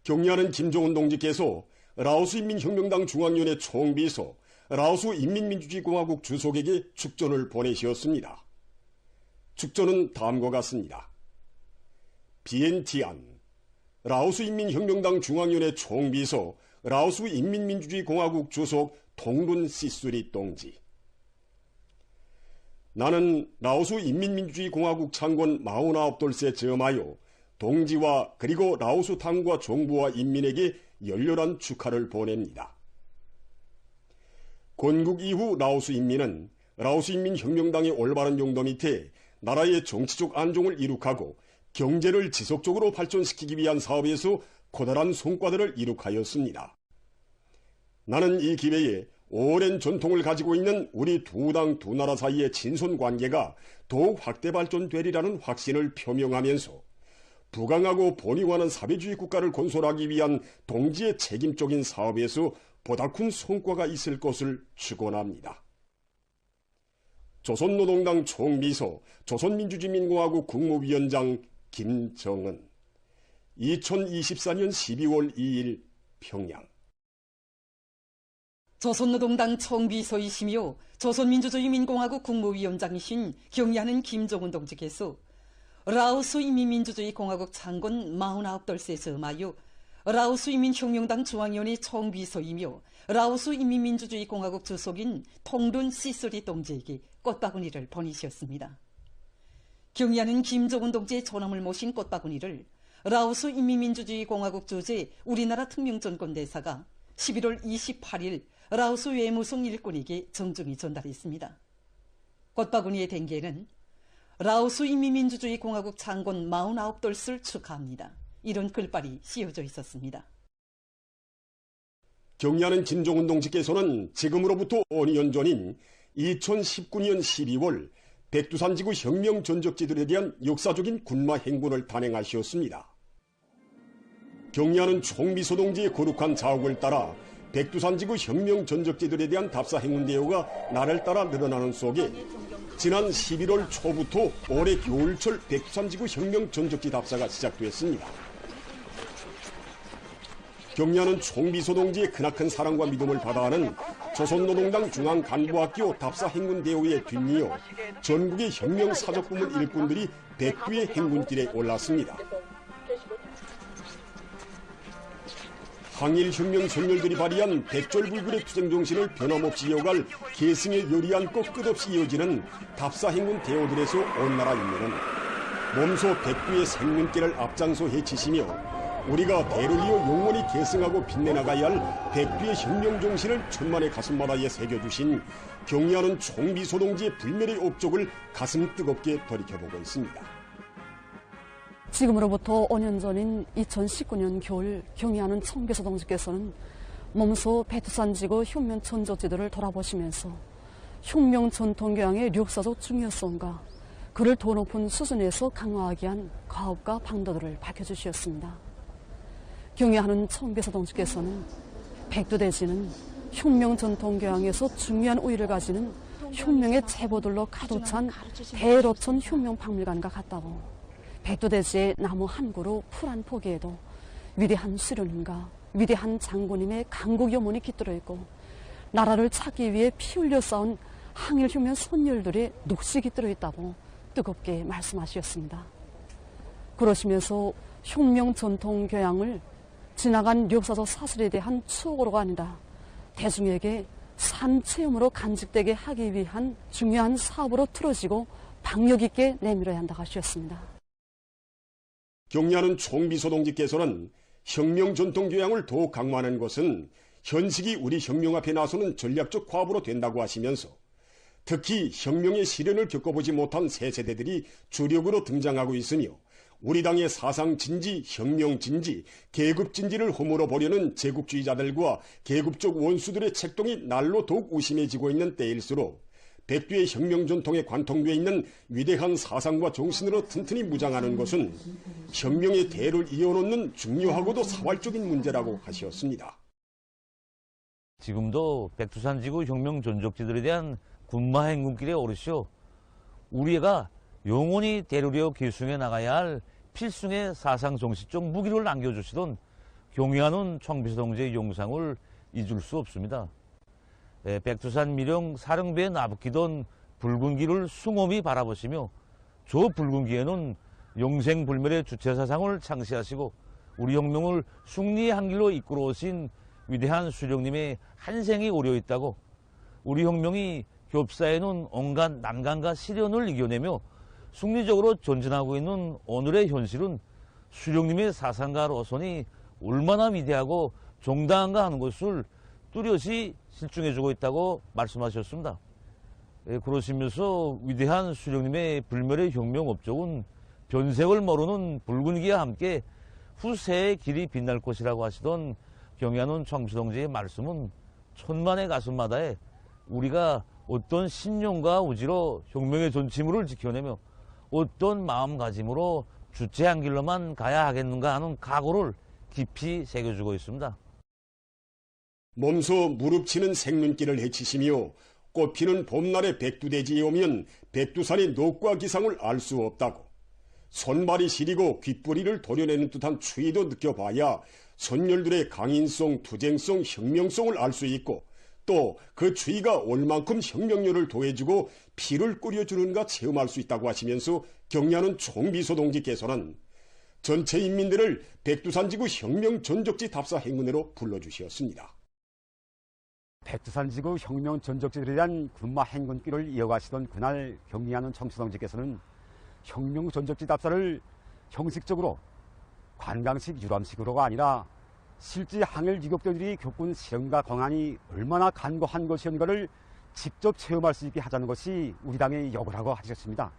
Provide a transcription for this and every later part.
경리하는 김정은 동지께서 라오스 인민혁명당 중앙위원회 총비서, 라오스 인민민주주의공화국 주석에게 축전을 보내시었습니다. 축전은 다음과 같습니다. 비엔티안, 라오스 인민혁명당 중앙위원회 총비서, 라오스 인민민주주의공화국 주석 통룬 시수리 동지. 나는 라오스 인민민주주의공화국 창건 49돌세 점하여 동지와 그리고 라오스 당과 정부와 인민에게 열렬한 축하를 보냅니다. 건국 이후 라오스 인민은 라오스 인민혁명당의 올바른 용도 밑에 나라의 정치적 안정을 이룩하고 경제를 지속적으로 발전시키기 위한 사업에서 커다란 성과들을 이룩하였습니다. 나는 이 기회에 오랜 전통을 가지고 있는 우리 두 당 두 나라 사이의 친선 관계가 더욱 확대 발전되리라는 확신을 표명하면서 부강하고 번영하는 사회주의 국가를 건설하기 위한 동지의 책임적인 사업에서 보다 큰 성과가 있을 것을 축원합니다. 조선노동당 총비서, 조선민주주의민공화국 국무위원장 김정은. 2024년 12월 2일 평양. 조선노동당 총비서이시며 조선민주주의민공화국 국무위원장이신 경리하는 김정은 동지께서 라오스 인민민주주의공화국 창건 49돌세 점하여 라오스 인민혁명당 중앙위원회 총비서이며 라오스 인민민주주의공화국 주석인 통룬 시수리 동지에게 꽃바구니를 보내셨습니다. 경리하는 김정은 동지의 존엄을 모신 꽃바구니를 라오스 인민민주주의공화국 주재 우리나라 특명전권대사가 11월 28일 라오스 외무성 일꾼에게 정중히 전달했습니다. 꽃바구니의 댕기에는 라오스 인민민주주의공화국 창건 49돌을 축하합니다. 이런 글발이 씌워져 있었습니다. 경리하는 김정은 동지께서는 지금으로부터 5년 전인 2019년 12월 백두산지구 혁명 전적지들에 대한 역사적인 군마 행군을 단행하셨습니다. 경리하는 총비서 동지의 거룩한 자옥을 따라 백두산지구 혁명 전적지들에 대한 답사 행군 대우가 날을 따라 늘어나는 속에 지난 11월 초부터 올해 겨울철 백두산지구 혁명 전적지 답사가 시작됐습니다. 경리하는 총비서 동지의 크나큰 사랑과 믿음을 받아하는 조선노동당 중앙간부학교 답사 행군 대우에 뒷이어 전국의 혁명 사적부문 일꾼들이 백두의 행군길에 올랐습니다. 항일혁명 선열들이 발휘한 백절불굴의 투쟁정신을 변함없이 이어갈 계승의 요리한 것 끝없이 이어지는 답사 행군 대우들에서 온 나라 인민은 몸소 백두의 생명길을 앞장서 헤치시며 우리가 대를 이어 영원히 계승하고 빛내나가야 할 백두의 혁명정신을 천만의 가슴마다에 새겨주신 경리하는 총비서 동지의 불멸의 업적을 가슴 뜨겁게 돌이켜보고 있습니다. 지금으로부터 5년 전인 2019년 겨울 경리하는 총비서 동지께서는 몸소 백두산지구 혁명 전적지들을 돌아보시면서 혁명 전통교양의 역사적 중요성과 그를 더 높은 수준에서 강화하기 위한 과업과 방도들을 밝혀주셨습니다. 경리하는 총비서 동지께서는 백두대지는 혁명 전통교양에서 중요한 우위를 가지는 혁명의 제보들로 가득 찬 대로천 혁명박물관과 같다고 백두대지의 나무 한 그루 풀 한 포기에도 위대한 수련인과 위대한 장군님의 강국 염원이 깃들어 있고 나라를 찾기 위해 피 흘려 싸운 항일혁명 선열들의 녹시 깃들어 있다고 뜨겁게 말씀하셨습니다. 그러시면서 혁명 전통 교양을 지나간 역사적 사슬에 대한 추억으로가 아니라 대중에게 산 체험으로 간직되게 하기 위한 중요한 사업으로 틀어지고 박력 있게 내밀어야 한다고 하셨습니다. 경리하는 총비서 동지께서는 혁명 전통 교양을 더욱 강화하는 것은 현식이 우리 혁명 앞에 나서는 전략적 과업으로 된다고 하시면서 특히 혁명의 시련을 겪어보지 못한 새 세대들이 주력으로 등장하고 있으며 우리 당의 사상 진지, 혁명 진지, 계급 진지를 허물어 보려는 제국주의자들과 계급적 원수들의 책동이 날로 더욱 우심해지고 있는 때일수록 백두의 혁명 전통에 관통되어 있는 위대한 사상과 정신으로 튼튼히 무장하는 것은 혁명의 대를 이어놓는 중요하고도 사활적인 문제라고 하셨습니다. 지금도 백두산지구 혁명 전적지들에 대한 군마행군길에 오르시오. 우리가 영원히 대를 이어 계승해 나가야 할 필승의 사상 정신적 무기를 남겨주시던 경의하는 청비서 동지의 용상을 잊을 수 없습니다. 백두산 미령 사령부에 나부끼던 붉은 길을 숭엄히 바라보시며 저 붉은 길에는 영생불멸의 주체사상을 창시하시고 우리 혁명을 승리의 한 길로 이끌어오신 위대한 수령님의 한 생이 오려 있다고, 우리 혁명이 겹사에는 온갖 난관과 시련을 이겨내며 승리적으로 전진하고 있는 오늘의 현실은 수령님의 사상과 로선이 얼마나 위대하고 정당한가 하는 것을 뚜렷이 실증해주고 있다고 말씀하셨습니다. 그러시면서 위대한 수령님의 불멸의 혁명 업적은 변색을 모르는 붉은 기와 함께 후세의 길이 빛날 것이라고 하시던 경의하는 청비서 동지의 말씀은 천만의 가슴마다에 우리가 어떤 신념과 의지로 혁명의 전치물을 지켜내며 어떤 마음가짐으로 주체한 길로만 가야 하겠는가 하는 각오를 깊이 새겨주고 있습니다. 몸소 무릎치는 생눈길을 헤치시며 꽃피는 봄날의 백두대지에 오면 백두산의 녹과 기상을 알 수 없다고, 손발이 시리고 귓뿌리를 도려내는 듯한 추위도 느껴봐야 선열들의 강인성, 투쟁성, 혁명성을 알 수 있고, 또 그 추위가 올 만큼 혁명력을 더해주고 피를 끓여주는가 체험할 수 있다고 하시면서 경의하는 총비서 동지께서는 전체 인민들을 백두산지구 혁명 전적지 답사 행군회로 불러주셨습니다. 백두산지구 혁명 전적지들에 대한 군마 행군길을 이어가시던 그날 경의하는 청비서 동지께서는 혁명 전적지 답사를 형식적으로 관광식 유람식으로가 아니라 실제 항일 유격대들이 겪은 시련과 고난이 얼마나 간곡한 것이었는가를 직접 체험할 수 있게 하자는 것이 우리 당의 역이라고 하셨습니다.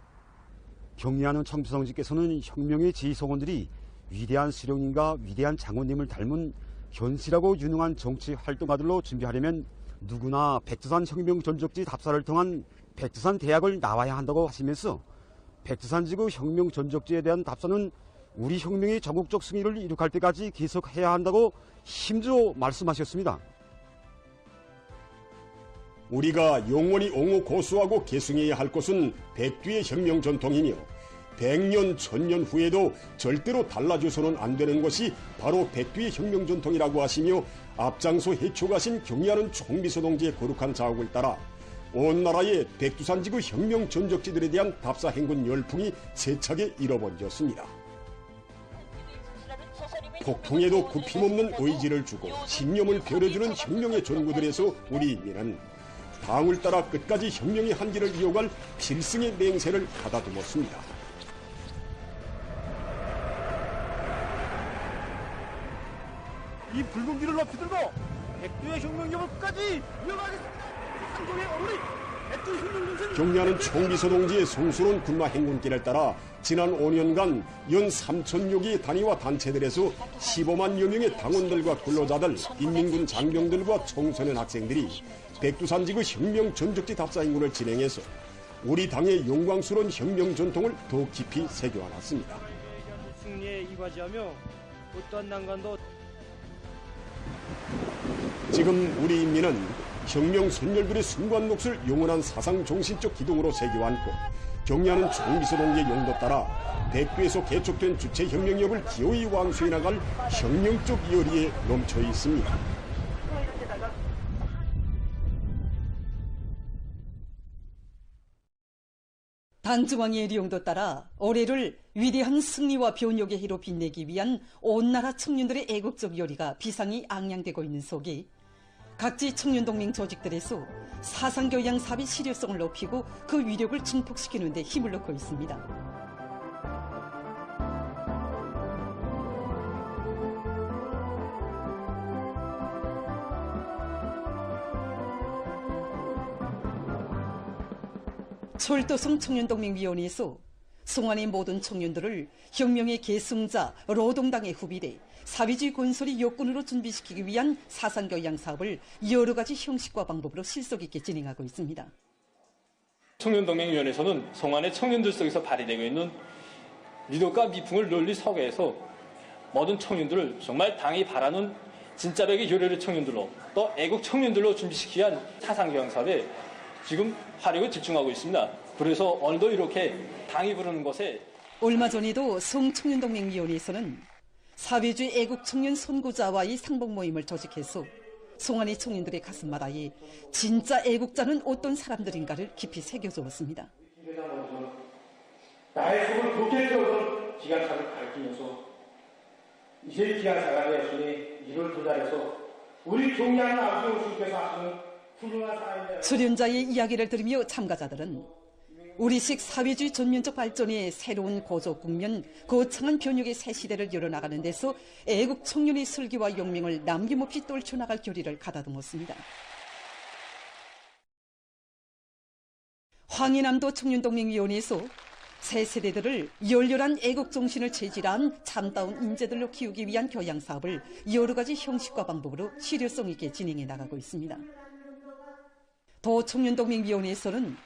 경의하는 청비서 동지께서는 혁명의 지휘성원들이 위대한 수령님과 위대한 장군님을 닮은 견실하고 유능한 정치 활동가들로 준비하려면 누구나 백두산 혁명 전적지 답사를 통한 백두산 대학을 나와야 한다고 하시면서 백두산지구 혁명 전적지에 대한 답사는 우리 혁명의 전국적 승리를 이룩할 때까지 계속해야 한다고 힘주어 말씀하셨습니다. 우리가 영원히 옹호 고수하고 계승해야 할 것은 백두의 혁명 전통이며 100년, 1000년 후에도 절대로 달라져서는 안 되는 것이 바로 백두의 혁명 전통이라고 하시며 앞장서 해초가신 경의하는 총비서 동지의 거룩한 자옥을 따라 온 나라의 백두산지구 혁명 전적지들에 대한 답사 행군 열풍이 세차게 일어버렸습니다. 폭풍에도 굽힘없는 의지를 주고 신념을 펴려주는 혁명의 전구들에서 우리 인민은 당을 따라 끝까지 혁명의 한길을 이어갈 필승의 맹세를 가다듬었습니다. 이 붉은 길을 높이 들고 백두의 혁명력을 끝까지 이어가겠습니다. 한국의 어머니 백두 혁명전선 경의하는 총비서 동지의 성스러운 군마 행군길을 따라 지난 5년간 연 3,000여 개의 단위와 단체들에서 15만여 명의 당원들과 근로자들, 인민군 장병들과 청소년 학생들이 백두산지구 혁명 전적지 답사 행군을 진행해서 우리 당의 영광스러운 혁명 전통을 더 깊이 새겨안았습니다. 승리에 이바지하며 어떠한 난관도 지금 우리 인민은 혁명 선열들의 순간 몫을 영원한 사상 정신적 기둥으로 새겨안고 경의하는 총비서 동지의 용도 따라 백두에서 개척된 주체 혁명력을 기어이 완수해 나갈 혁명적 열의에 넘쳐 있습니다. 당중앙의 리용도 따라 올해를 위대한 승리와 변혁의 해로 빛내기 위한 온 나라 청년들의 애국적 열의가 비상이 앙양되고 있는 속에 각지 청년동맹 조직들에서 사상교양 사업의 실효성을 높이고 그 위력을 증폭시키는 데 힘을 넣고 있습니다. 철도성 청년동맹위원회에서 송환의 모든 청년들을 혁명의 계승자 노동당의 후비대 사회주의 건설의 요건으로 준비시키기 위한 사상교양 사업을 여러 가지 형식과 방법으로 실속 있게 진행하고 있습니다. 청년동맹위원회에서는 송환의 청년들 속에서 발휘되고 있는 미덕과 미풍을 널리 소개해서 모든 청년들을 정말 당이 바라는 진짜백의 요래의 청년들로 또 애국 청년들로 준비시키기 위한 사상교양 사업에 지금 화력을 집중하고 있습니다. 그래서 오늘도 이렇게 당이 부르는 곳에 얼마 전에도 송청년동맹위원회에서는 사회주의 애국 청년 선구자와의 상봉 모임을 조직해서 송환이 청년들의 가슴마다에 진짜 애국자는 어떤 사람들인가를 깊이 새겨주었습니다. 나의 속을 붉게 태우던 기관차를 밝히면서 이제 기관차가 되었으니 이를 도달해서 우리 경리하는 아버지 오신께서 하시는 훌륭한 사람입니다. 수련자의 이야기를 들으며 참가자들은 우리식 사회주의 전면적 발전의 새로운 고조 국면, 거창한 변혁의 새 시대를 열어나가는 데서 애국 청년의 슬기와 용맹을 남김없이 떨쳐나갈 결의를 가다듬었습니다. 황해남도 청년동맹위원회에서 새 세대들을 열렬한 애국 정신을 체질한 참다운 인재들로 키우기 위한 교양 사업을 여러 가지 형식과 방법으로 실효성 있게 진행해 나가고 있습니다. 도청년동맹위원회에서는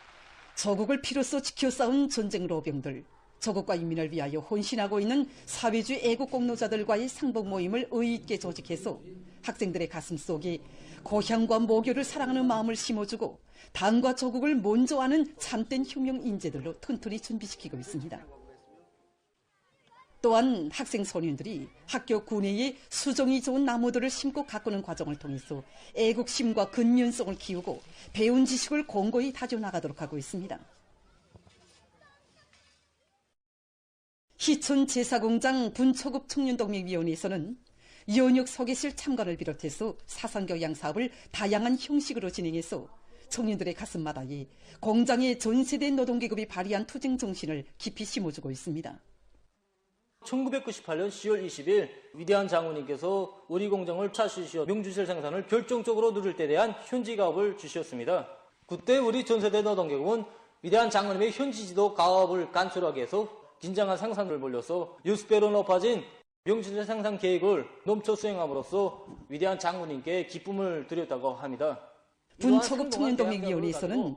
조국을 피로써 지켜 싸운 전쟁 로병들, 조국과 인민을 위하여 헌신하고 있는 사회주의 애국 공로자들과의 상봉 모임을 의의 있게 조직해서 학생들의 가슴 속에 고향과 모교를 사랑하는 마음을 심어주고 당과 조국을 먼저 아는 참된 혁명 인재들로 튼튼히 준비시키고 있습니다. 또한 학생 소년들이 학교 구내에 수종이 좋은 나무들을 심고 가꾸는 과정을 통해서 애국심과 근면성을 키우고 배운 지식을 공고히 다져나가도록 하고 있습니다. 희촌 제사공장 분초급 청년동맹위원회에서는 연역 서계실 참관을 비롯해서 사상교양 사업을 다양한 형식으로 진행해서 청년들의 가슴마다에 공장의 전세대 노동계급이 발휘한 투쟁 정신을 깊이 심어주고 있습니다. 1998년 10월 20일 위대한 장군님께서 우리 공장을 차수시어 명주실 생산을 결정적으로 누릴 때 대한 현지 가업을 주셨습니다. 그때 우리 전세대 노동계급은 위대한 장군님의 현지 지도 가업을 간소하게 해서 긴장한 생산을 벌려서 6배로 높아진 명주실 생산 계획을 넘쳐 수행함으로써 위대한 장군님께 기쁨을 드렸다고 합니다. 분초급 청년동맹위원회에서는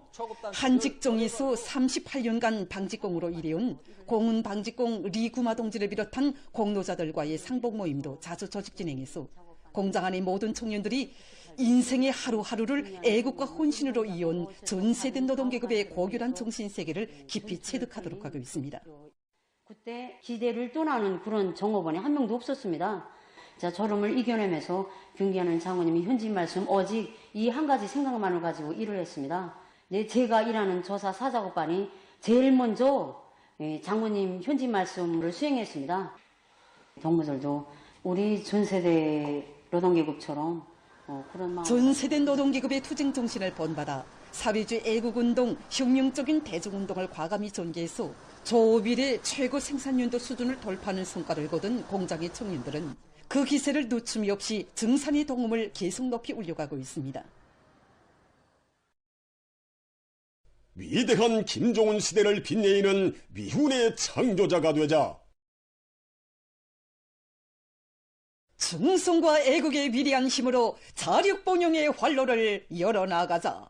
한 직종에서 38년간 방직공으로 일해온 공은 방직공 리구마 동지를 비롯한 공로자들과의 상봉 모임도 자주 조직 진행해서 공장 안의 모든 청년들이 인생의 하루하루를 애국과 헌신으로 이어온 전세대 노동계급의 고결한 정신세계를 깊이 체득하도록 하고 있습니다. 그때 기대를 떠나는 그런 종업원이 한 명도 없었습니다. 자, 저름을 이겨내면서 경기하는 장군님이 현지 말씀 오직 이 한 가지 생각만을 가지고 일을 했습니다. 제가 일하는 조사 사작업반이 제일 먼저 장군님 현지 말씀을 수행했습니다. 동무들도 우리 전세대 노동계급처럼 그런 마음. 전세대 노동계급의 투쟁 정신을 본받아 사회주의 애국운동, 혁명적인 대중운동을 과감히 전개해서 조밀의 최고 생산연도 수준을 돌파하는 성과를 거둔 공장의 청년들은 그 기세를 늦춤이 없이 증산의 동음을 계속 높이 올려가고 있습니다. 위대한 김종훈 시대를 빛내이는 위훈의 창조자가 되자 충성과 애국의 위대한 힘으로 자력봉용의 활로를 열어나가자.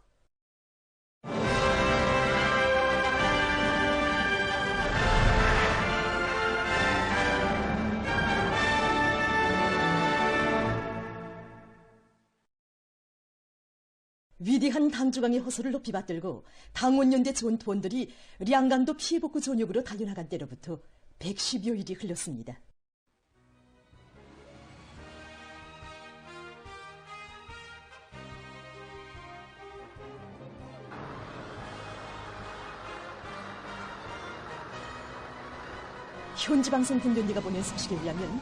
위대한 당주강의 허소를 높이 받들고 당원연대 전투원들이 량강도 피해복구 전역으로 달려나간 때로부터 110여일이 흘렀습니다. 현지방송 군변대가 보낸 소식에 의하면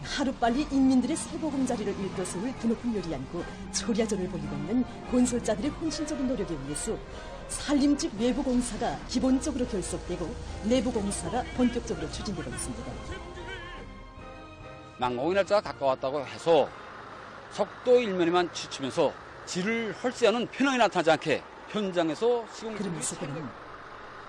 하루빨리 인민들의 새보금자리를 일떠세울 드높은 열이 안고 초리아전을 벌이고 있는 건설자들의 혼신적인 노력에 의해서 산림집 외부공사가 기본적으로 결속되고 내부공사가 본격적으로 추진되고 있습니다. 망공의 날짜가 가까웠다고 해서 속도 일면에만 지치면서 질을 헐세하는 편향이 나타나지 않게 현장에서 시공. 그러면서 그는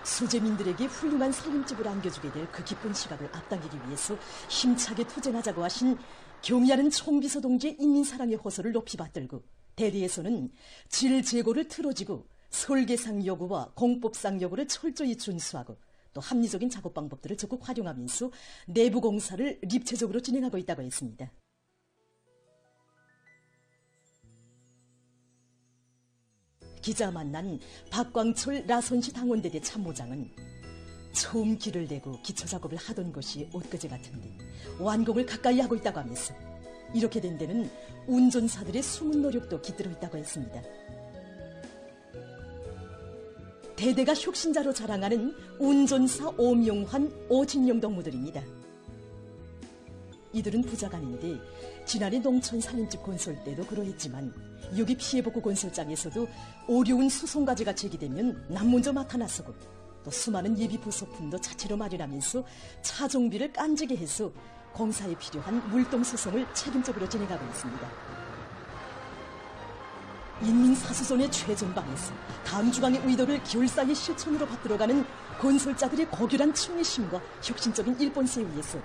수재민들에게 훌륭한 살림집을 안겨주게 될 그 기쁜 시각을 앞당기기 위해서 힘차게 투쟁하자고 하신 경의하는 총비서 동지의 인민사랑의 호소를 높이 받들고 대리에서는 질 재고를 틀어지고 설계상 요구와 공법상 요구를 철저히 준수하고 또 합리적인 작업 방법들을 적극 활용하면서 내부 공사를 입체적으로 진행하고 있다고 했습니다. 기자 만난 박광철 라선시 당원대대 참모장은 처음 길을 내고 기초 작업을 하던 것이 엊그제 같은데 완공을 가까이 하고 있다고 하면서 이렇게 된 데는 운전사들의 숨은 노력도 깃들어 있다고 했습니다. 대대가 혁신자로 자랑하는 운전사 오명환, 오진영 동무들입니다. 이들은 부자가 아닌데 지난해 농촌 살림집 건설 때도 그러했지만 여기 피해복구 건설장에서도 어려운 수송과제가 제기되면 남 먼저 맡아 나서고 또 수많은 예비 부속품도 자체로 마련하면서 차종비를 깐지게 해서 공사에 필요한 물동 수송을 책임적으로 진행하고 있습니다. 인민사수선의 최전방에서 다음 주방의 의도를 결사의 실천으로 받들어가는 건설자들의 고결한 충의심과 혁신적인 일본세에 의해서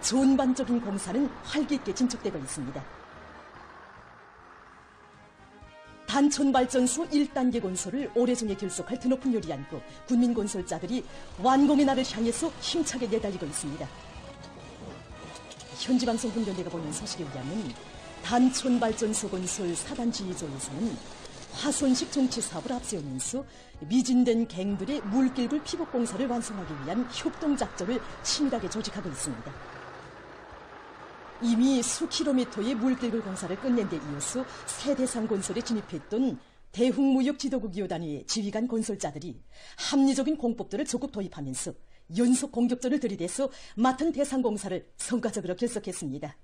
전반적인 공사는 활기있게 진척되고 있습니다. 단촌발전소 1단계 건설을 올해 중에 결속할 드높은 요리 안고 군민 건설자들이 완공의 날을 향해서 힘차게 내달리고 있습니다. 현지방송분연대가 보낸 소식에 의하면 단촌발전소 건설 4단 지휘조에서는 화손식 정치 사업을 앞세우면서 미진된 갱들의 물길굴 피복 공사를 완성하기 위한 협동작전을 치밀하게 조직하고 있습니다. 이미 수킬로미터의 물길굴 공사를 끝낸 데 이어서 세대상 건설에 진입했던 대흥무역지도국 2호단위의 지휘관 건설자들이 합리적인 공법들을 적극 도입하면서 연속 공격전을 들이대서 맡은 대상 공사를 성과적으로 결속했습니다.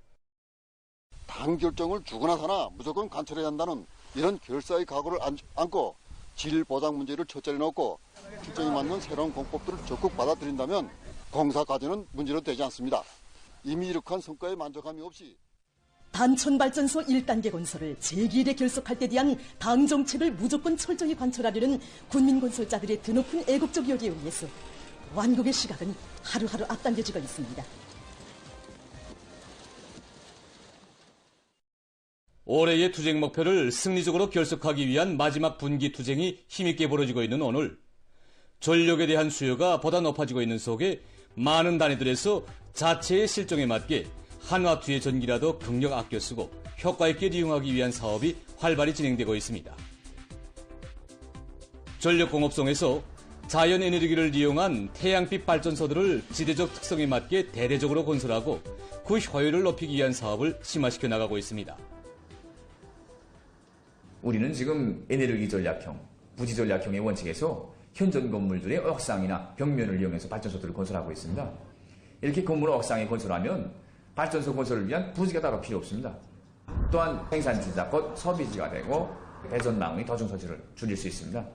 당 결정을 주거나 사나 무조건 관철해야 한다는 이런 결사의 각오를 안고 질 보장 문제를 첫자리에 놓고 실정에 맞는 새로운 공법들을 적극 받아들인다면 공사 과제는 문제로 되지 않습니다. 이미 이룩한 성과에 만족함이 없이 단촌발전소 1단계 건설을 제2일에 결속할 때 대한 당 정책을 무조건 철저히 관철하려는 군민 건설자들의 드높은 애국적 열의에 의해서 완공의 시각은 하루하루 앞당겨지고 있습니다. 올해의 투쟁 목표를 승리적으로 결속하기 위한 마지막 분기 투쟁이 힘있게 벌어지고 있는 오늘, 전력에 대한 수요가 보다 높아지고 있는 속에 많은 단위들에서 자체의 실정에 맞게 한와트의 전기라도 극력 아껴 쓰고 효과 있게 이용하기 위한 사업이 활발히 진행되고 있습니다. 전력공업성에서 자연에너지를 이용한 태양빛 발전소들을 지대적 특성에 맞게 대대적으로 건설하고 그 효율을 높이기 위한 사업을 심화시켜 나가고 있습니다. 우리는 지금 에너지 전략형, 부지 전략형의 원칙에서 현존 건물들의 옥상이나 벽면을 이용해서 발전소들을 건설하고 있습니다. 이렇게 건물 옥상에 건설하면 발전소 건설을 위한 부지가 따로 필요 없습니다. 또한 생산지가 곧 소비지가 되고 배전망의 도중소지를 줄일 수 있습니다.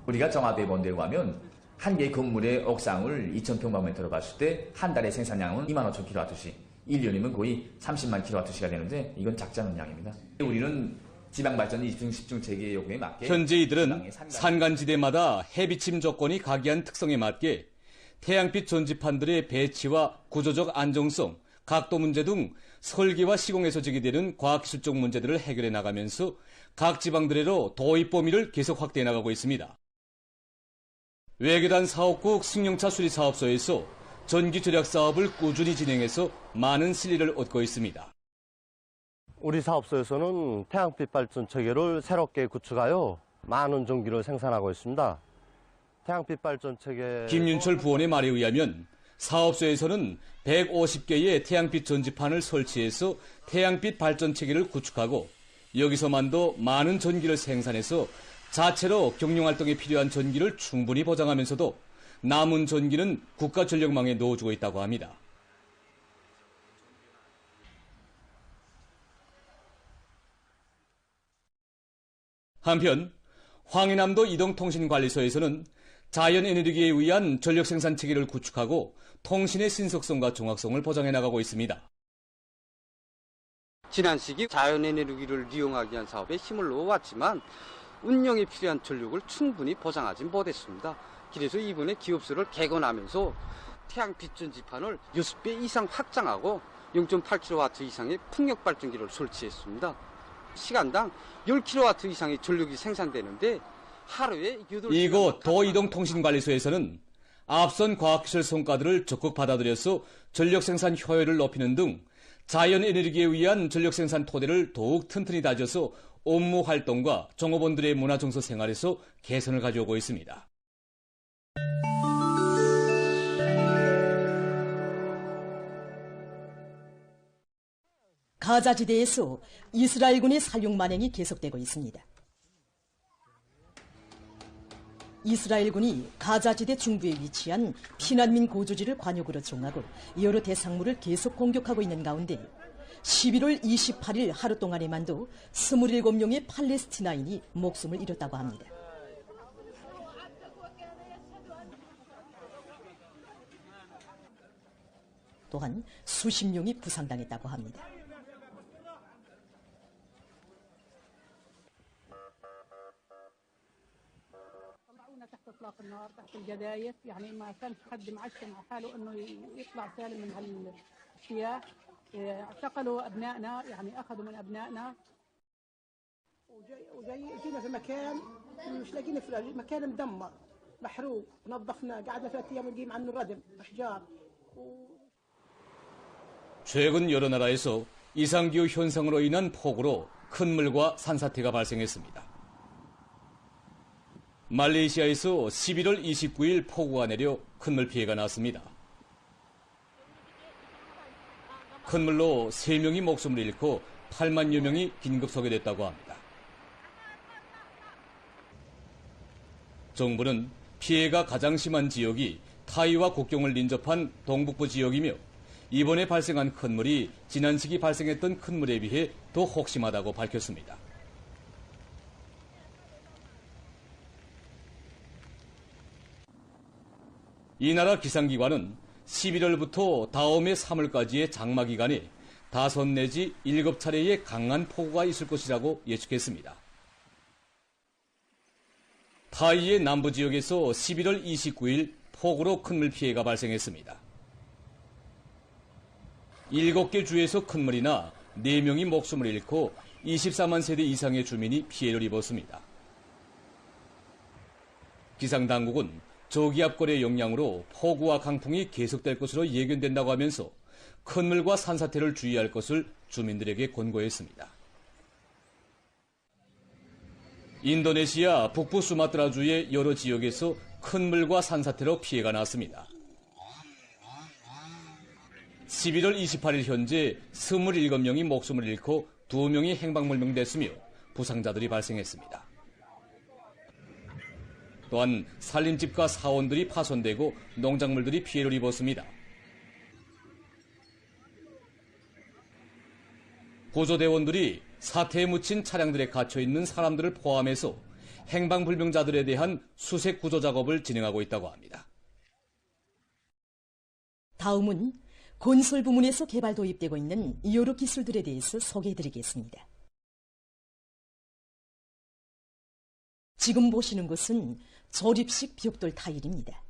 우리가 정합해 본 대로 하면 한 개의 건물의 옥상을 2,000평방미터로 봤을 때 한 달의 생산량은 25,000kWh, 1년이면 거의 30만 kWh가 되는데 이건 작지 않은 양입니다. 우리는 지방발전 20중 10중 체계 요구에 맞게 현재 이들은 산간지대마다 해비침 조건이 각이한 특성에 맞게 태양빛 전지판들의 배치와 구조적 안정성, 각도 문제 등 설계와 시공에서 제기되는 과학기술적 문제들을 해결해 나가면서 각 지방들로 도입 범위를 계속 확대해 나가고 있습니다. 외교단 사업국 승용차 수리사업소에서 전기 절약 사업을 꾸준히 진행해서 많은 실리를 얻고 있습니다. 우리 사업소에서는 태양빛 발전 체계를 새롭게 구축하여 많은 전기를 생산하고 있습니다. 태양빛 발전 체계 김윤철 부원의 말에 의하면 사업소에서는 150개의 태양빛 전지판을 설치해서 태양빛 발전 체계를 구축하고 여기서만도 많은 전기를 생산해서 자체로 경영활동에 필요한 전기를 충분히 보장하면서도 남은 전기는 국가전력망에 넣어주고 있다고 합니다. 한편 황해남도 이동통신관리소에서는 자연에너지에 의한 전력생산 체계를 구축하고 통신의 신속성과 정확성을 보장해 나가고 있습니다. 지난 시기 자연에너지를 이용하기 위한 사업에 힘을 넣어왔지만 운영에 필요한 전력을 충분히 보장하지 못했습니다. 그래서 이번에 기업소를 개건하면서 태양빛 전지판을 6배 이상 확장하고 0.8kW 이상의 풍력 발전기를 설치했습니다. 시간당 10kW 이상의 전력이 생산되는데 하루에 8시간 이곳 도이동통신관리소에서는 앞선 과학기술 성과들을 적극 받아들여서 전력생산 효율을 높이는 등 자연에너지에 의한 전력생산 토대를 더욱 튼튼히 다져서 업무 활동과 종업원들의 문화정서 생활에서 개선을 가져오고 있습니다. 가자지대에서 이스라엘군의 살육 만행이 계속되고 있습니다. 이스라엘군이 가자지대 중부에 위치한 피난민 거주지를 관역으로 정하고 여러 대상물을 계속 공격하고 있는 가운데 11월 28일 하루 동안에만도 27명의 팔레스티나인이 목숨을 잃었다고 합니다. 또한 수십 명이 부상당했다고 합니다. تحت اطلاق النار تحت الجدايف يعني ما كانش حد معشم على حاله انه يطلع سالم من هالاجتياح اعتقلوا ابنائنا يعني اخذوا من ابنائنا جينا في مكان مش لاقيين في مكان مدمر محروق نظفناه قعدنا 3 ايام نجيب عنه ردم احجار. 최근 여러 나라에서 이상기후 현상으로 인한 폭우로 큰 물과 산사태가 발생했습니다. 말레이시아에서 11월 29일 폭우가 내려 큰 물 피해가 났습니다. 큰 물로 3명이 목숨을 잃고 8만여 명이 긴급 소개됐다고 합니다. 정부는 피해가 가장 심한 지역이 타이와 국경을 인접한 동북부 지역이며 이번에 발생한 큰 물이 지난 시기 발생했던 큰 물에 비해 더 혹심하다고 밝혔습니다. 이 나라 기상기관은 11월부터 다음해 3월까지의 장마 기간에 5 내지 7차례의 강한 폭우가 있을 것이라고 예측했습니다. 타이의 남부 지역에서 11월 29일 폭우로 큰 물 피해가 발생했습니다. 7개 주에서 큰 물이 나 4명이 목숨을 잃고 24만 세대 이상의 주민이 피해를 입었습니다. 기상당국은 저기압골의 영향으로 폭우와 강풍이 계속될 것으로 예견된다고 하면서 큰 물과 산사태를 주의할 것을 주민들에게 권고했습니다. 인도네시아 북부 수마트라주의 여러 지역에서 큰 물과 산사태로 피해가 났습니다. 11월 28일 현재 27명이 목숨을 잃고 2명이 행방불명됐으며 부상자들이 발생했습니다. 또한 살림집과 사원들이 파손되고 농작물들이 피해를 입었습니다. 구조대원들이 사태에 묻힌 차량들에 갇혀있는 사람들을 포함해서 행방불명자들에 대한 수색 구조 작업을 진행하고 있다고 합니다. 다음은 건설 부문에서 개발 도입되고 있는 여러 기술들에 대해서 소개해드리겠습니다. 지금 보시는 것은 조립식 벽돌 타일입니다.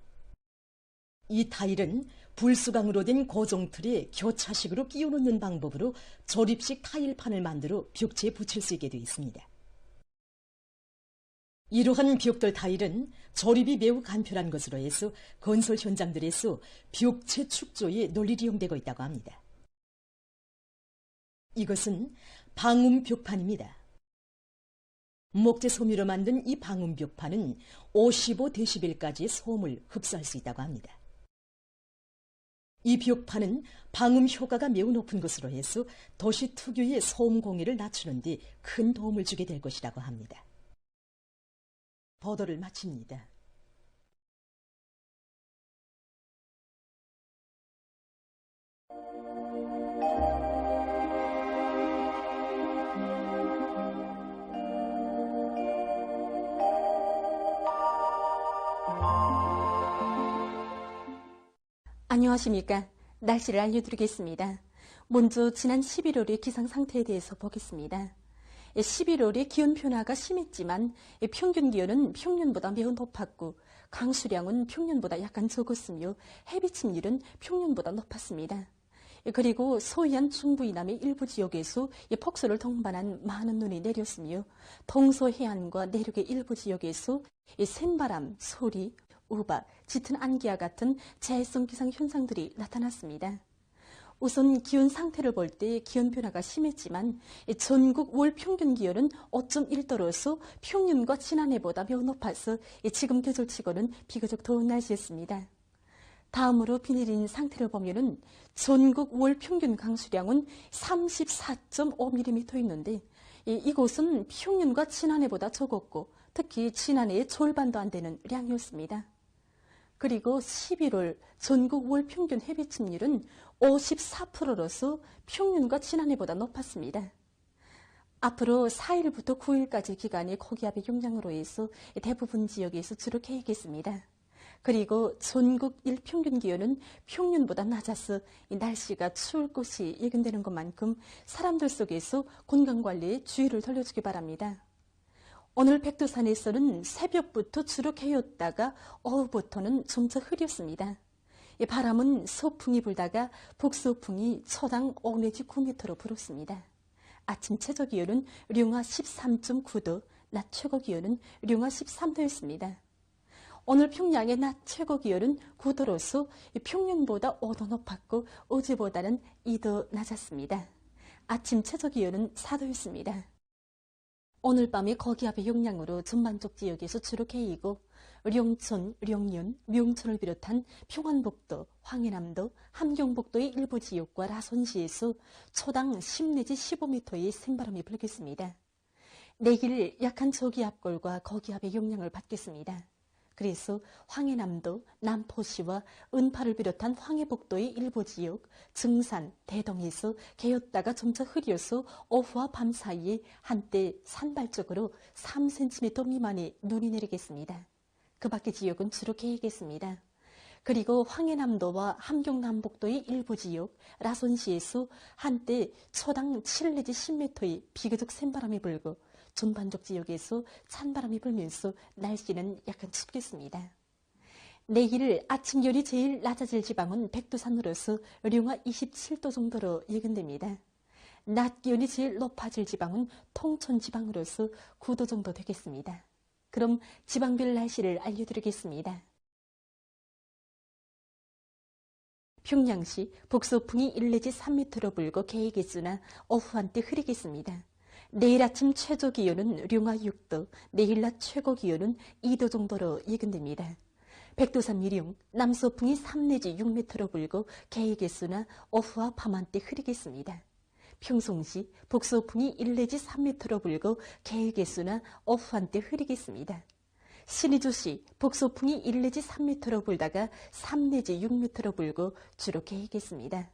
이 타일은 불수강으로 된 고정틀에 교차식으로 끼워 놓는 방법으로 조립식 타일판을 만들어 벽체에 붙일 수 있게 되어 있습니다. 이러한 벽돌 타일은 조립이 매우 간편한 것으로 해서 건설 현장들에서 벽체 축조에 널리 이용되고 있다고 합니다. 이것은 방음 벽판입니다. 목재 섬유로 만든 이 방음 벽판은 55데시벨까지의 소음을 흡수할 수 있다고 합니다. 이 벽판은 방음 효과가 매우 높은 것으로 해서 도시 특유의 소음 공해를 낮추는 데 큰 도움을 주게 될 것이라고 합니다. 보도를 마칩니다. 안녕하십니까. 날씨를 알려드리겠습니다. 먼저 지난 11월의 기상 상태에 대해서 보겠습니다. 11월의 기온 변화가 심했지만 평균 기온은 평년보다 매우 높았고 강수량은 평년보다 약간 적었으며 해비 침률은 평년보다 높았습니다. 그리고 서해안 중부 이남의 일부 지역에서 폭설을 동반한 많은 눈이 내렸으며 동서해안과 내륙의 일부 지역에서 샘바람, 소리, 우박, 짙은 안개와 같은 자외선 기상 현상들이 나타났습니다. 우선 기온 상태를 볼 때 기온 변화가 심했지만 전국 월 평균 기온은 5.1도로서 평년과 지난해보다 매우 높아서 지금 계절치고는 비교적 더운 날씨였습니다. 다음으로 비 내린 상태를 보면은 전국 월 평균 강수량은 34.5mm 있는데 이곳은 평년과 지난해보다 적었고 특히 지난해의 절반도 안 되는 량이었습니다. 그리고 11월 전국 월 평균 해비침률은 54%로서 평년과 지난해보다 높았습니다. 앞으로 4일부터 9일까지 기간의 고기압의 영향으로 해서 대부분 지역에서 주로 개겠습니다. 그리고 전국 일평균 기온은 평년보다 낮아서 날씨가 추울 것이 예견되는 것만큼 사람들 속에서 건강관리에 주의를 돌려주기 바랍니다. 오늘 백두산에서는 새벽부터 주로 개였다가 오후부터는 점차 흐렸습니다. 바람은 서풍이 불다가 북서풍이 초당 5 내지 9m로 불었습니다. 아침 최저기온은 령화 13.9도, 낮 최고기온은 령화 13도였습니다. 오늘 평양의 낮 최고기온은 9도로서 평년보다 5도 높았고 어제보다는 2도 낮았습니다. 아침 최저기온은 4도였습니다. 오늘 밤에 거기압의 영향으로 전반적 지역에서 주로 개이고 령천, 령윤, 명천을 비롯한 평안북도, 황해남도, 함경북도의 일부 지역과 라손시에서 초당 10 내지 15m의 센바람이 불겠습니다. 내일 약한 저기압골과 거기압의 영향을 받겠습니다. 그래서 황해남도, 남포시와 은파를 비롯한 황해북도의 일부 지역, 증산, 대동에서 개었다가 점차 흐려서 오후와 밤 사이에 한때 산발적으로 3cm 미만의 눈이 내리겠습니다. 그 밖의 지역은 주로 개이겠습니다. 그리고 황해남도와 함경남북도의 일부 지역, 라손시에서 한때 초당 7 내지 10m의 비교적 센바람이 불고 전반적 지역에서 찬바람이 불면서 날씨는 약간 춥겠습니다. 내일 아침 기온이 제일 낮아질 지방은 백두산으로서 령화 27도 정도로 예견됩니다. 낮 기온이 제일 높아질 지방은 통천 지방으로서 9도 정도 되겠습니다. 그럼 지방별 날씨를 알려드리겠습니다. 평양시 북서풍이 1 내지 3m로 불고 개이겠으나 오후 한때 흐리겠습니다. 내일 아침 최저 기온은 령화 6도, 내일 낮 최고 기온은 2도 정도로 예견됩니다. 백두산 미령, 남서풍이 3 내지 6m로 불고 개이겠으나 오후와 밤 한때 흐리겠습니다. 평송시, 북서풍이 1 내지 3m로 불고 개이겠으나 오후 한때 흐리겠습니다. 신의주시, 북서풍이 1 내지 3m로 불다가 3 내지 6m로 불고 주로 개이겠습니다.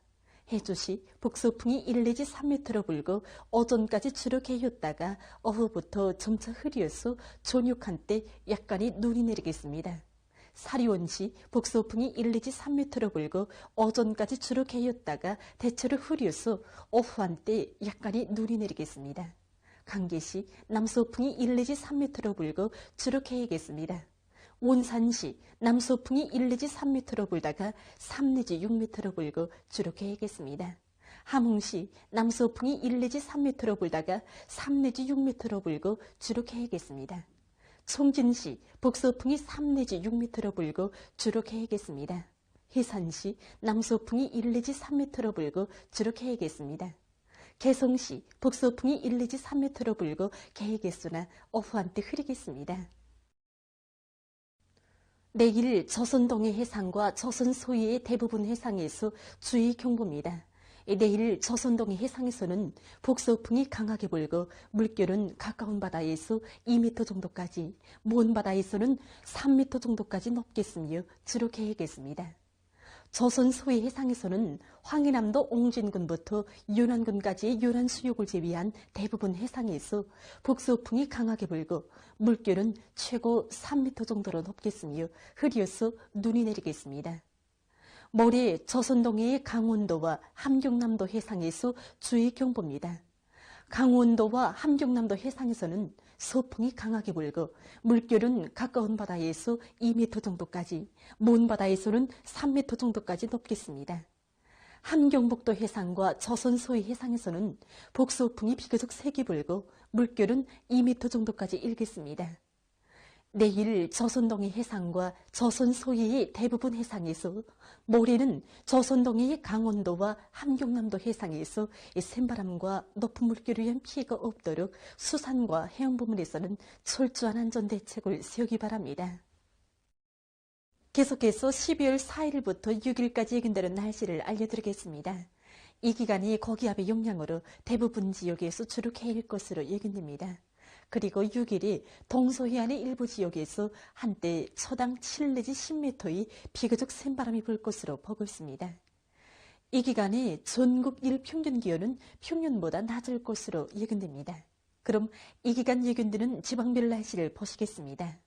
해주시, 북서풍이 1 내지 3m로 불고 오전까지 주로 개였다가 오후부터 점차 흐려서 저녁 한때 약간의 눈이 내리겠습니다. 사리원시, 북서풍이 1 내지 3m로 불고 오전까지 주로 개였다가 대체로 흐려서 오후 한때 약간의 눈이 내리겠습니다. 강계시, 남서풍이 1 내지 3m로 불고 주로 개이겠습니다. 원산시, 남서풍이 1 내지 3m로 불다가 3 내지 6m로 불고 주로 개이겠습니다. 함흥시, 남서풍이 1 내지 3m로 불다가 3 내지 6m로 불고 주로 개이겠습니다. 청진시, 북서풍이 3 내지 6m로 불고 주로 개이겠습니다. 해산시, 남서풍이 1 내지 3m로 불고 주로 개이겠습니다. 개성시, 북서풍이 1 내지 3m로 불고 개이겠으나 오후 한때 흐리겠습니다. 내일 조선동해 해상과 조선 소위의 대부분 해상에서 주의 경보입니다. 내일 조선동해 해상에서는 북서풍이 강하게 불고 물결은 가까운 바다에서 2m 정도까지, 먼 바다에서는 3m 정도까지 높겠으며 주로 개이겠습니다. 조선 소위 해상에서는 황해남도 옹진군부터 연안군까지의 연안 수역을 제외한 대부분 해상에서 북서풍이 강하게 불고 물결은 최고 3m 정도로 높겠으며 흐려서 눈이 내리겠습니다. 모레 조선동해의 강원도와 함경남도 해상에서 주의 경보입니다. 강원도와 함경남도 해상에서는 서풍이 강하게 불고 물결은 가까운 바다에서 2m 정도까지, 먼 바다에서는 3m 정도까지 높겠습니다. 함경북도 해상과 조선 소위 해상에서는 북서풍이 비교적 세게 불고 물결은 2m 정도까지 일겠습니다. 내일 조선동해 해상과 조선 소위의 대부분 해상에서, 모레는 조선동해의 강원도와 함경남도 해상에서 센바람과 높은 물결에 의한 피해가 없도록 수산과 해양 부문에서는 철저한 안전 대책을 세우기 바랍니다. 계속해서 12월 4일부터 6일까지 예견되는 날씨를 알려드리겠습니다. 이 기간이 고기압의 영향으로 대부분 지역에서 주로 개일 것으로 예견됩니다. 그리고 6일이 동서해안의 일부 지역에서 한때 초당 7 내지 10m의 비교적 센 바람이 불 것으로 보고 있습니다. 이 기간에 전국 일평균 기온은 평년보다 낮을 것으로 예견됩니다. 그럼 이 기간 예견되는 지방별 날씨를 보시겠습니다.